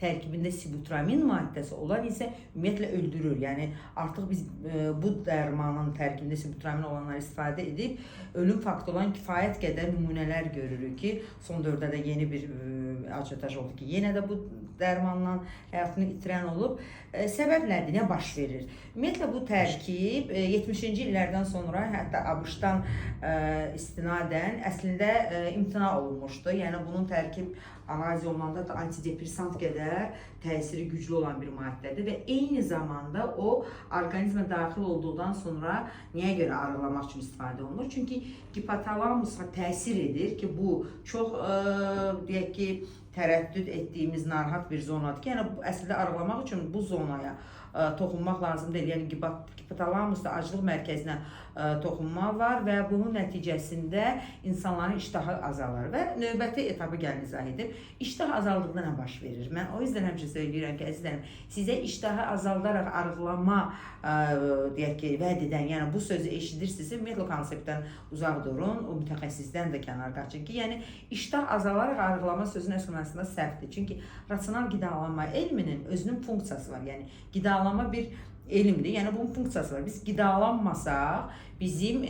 tərkibində sibutramin maddəsi olan isə ümumiyyətlə öldürür. Yəni artıq biz bu dərmanın tərkibində sibutramin olanları istifadə edib ölüm faktoru olan kifayət qədər nümunələr görürük ki, son dövrdə də yeni bir ajotaj oldu ki, yenə də bu dərmanla həyatını itirən olub. Səbəb nədir? Nə baş verir? Ümumiyyətlə bu tərkib 70-ci illərdən sonra hətta ABŞ-dan istinadən əslində imtina olunmuşdu. Yəni bunun tərkib analiz olunanda da antidepressant qədər təsiri güclü olan bir maddədir və eyni zamanda o orqanizmə daxil olduqdan sonra niyə görə arıqlamaq üçün istifadə olunur? Çünki hipotalamusa təsir edir ki, bu çox deyək ki, tərəddüd etdiyimiz narahat bir zonadır ki, yəni əslində arıqlamaq üçün bu zonaya toxunmaq lazım deyil. Yəni hipotalamusda aclıq mərkəzinə toxunma var və bunun nəticəsində insanların iştahı azalır və növbəti etapı gəlin izah edim. İştah azaldığında nə baş verir? Mən o yüzden həmişə söyləyirəm ki, əzizlərim, sizə iştahı azaldaraq arıqlama deyək ki, vəd edən, yəni bu sözü eşidirsinizsə, ümumiyyətlə konseptdən uzaq durun, o mütəxəssisdən də kənar qaçın ki, yəni iştah azalaraq arıqlama sözünün əsasında səhvdir. Çünki rasional qidalanma elminin özünün funksiyası var. Yəni qidalanma bir elmdir. Yəni bunun funksiyası var. Biz qidalanmasaq bizim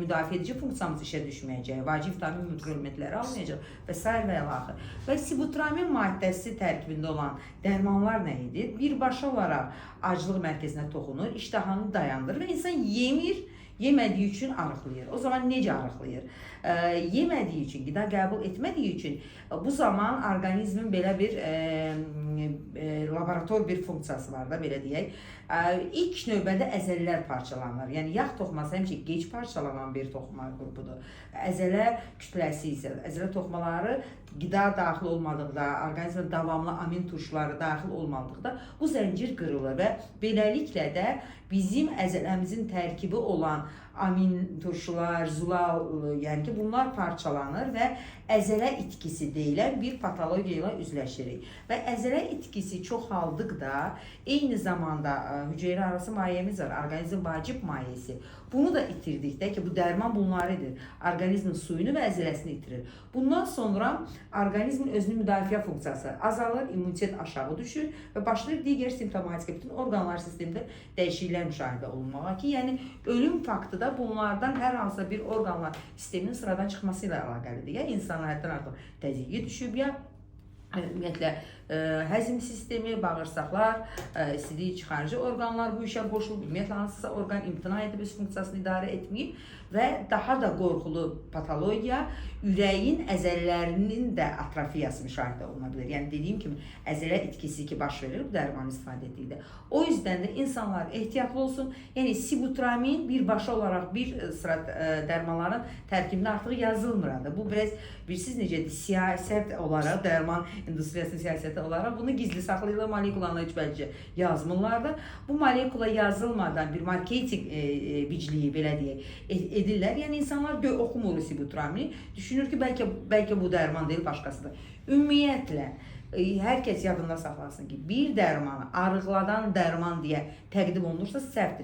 müdafiə edici funksiyamız işə düşməyəcək, vacib vitamin mikroelementləri almayacaq və s. və ilaxır. Və sibutramin maddəsi tərkibində olan dərmanlar nə edir? Birbaşa olaraq aclıq mərkəzinə toxunur, iştahını dayandırır və insan yemədiyi üçün arıqlayır. O zaman necə arıqlayır? Yemədiyi üçün, qida qəbul etmədiyi üçün bu zaman orqanizmin belə bir laborator bir funksiyası var da, belə deyək. İlk növbədə əzəllər parçalanır. Yəni yağ toxuması həmişə gec parçalanan bir toxuma qrupudur. Əzələ kütləsi isə, əzələ toxumaları qida daxil olmadıqda, orqanizmə davamlı amin turşuları daxil olmadıqda bu zəncir qırılır və beləliklə də bizim əzələmizin tərkibi olan amin turşular, zulal, yəni ki, bunlar parçalanır və əzələ itkisi deyilən bir patologiya ilə üzləşirik. Və əzələ itkisi çoxaldıqda eyni zamanda hüceyrə arası mayemiz var, orqanizm vacib mayesi. Bunu da itirdikdə ki, bu dərman bunları edir. Orqanizmin suyunu və əzələsini itirir. Bundan sonra orqanizmin özünün müdafiə funksiyası azalır, immunitet aşağı düşür və başlayır digər simptomatika, bütün orqanlar sistemində dəyişikliklər müşahidə olunmağa ki, yəni ölüm faktı da bunlardan hər hansısa bir orqanlar sisteminin sıradan çıxması ilə əlaqəlidir. Ya insanlar həddən artıq təzyiqə düşüb, ya ümumiyyətlə həzm sistemi, bağırsaqlar, sidik çıxarıcı orqanlar bu işə qoşulub, ümumiyyətlə hansısa orqan imtina edib öz funksiyasını idarə etməyib və daha da qorxulu patologiya ürəyin əzələlərinin də atrofiyası müşahidə oluna bilər. Yəni dediyim kimi əzələ itkisi ki baş verir bu dərmanı istifadə etdikdə. O yüzdən də insanlar ehtiyatlı olsun. Yəni sibutramin birbaşa olaraq bir sıra dərmanların tərkibində artıq yazılmır. Bu biraz bilirsiniz necədir? Siyasət olaraq, dərman industriyasının siyasəti olaraq bunu gizli saxlayırlar, molekulanlar heç bəlkə yazmırlar da. Bu molekula yazılmadan bir marketing bicliyi belə deyək edirlər. Yəni insanlar oxumur sibutramini, düşünür ki bəlkə bu dərman deyil, başqasıdır. Ümumiyyətlə hər kəs yadında saxlasın ki, bir dərmanı arıqladan dərman deyə təqdim olunursa səhvdir.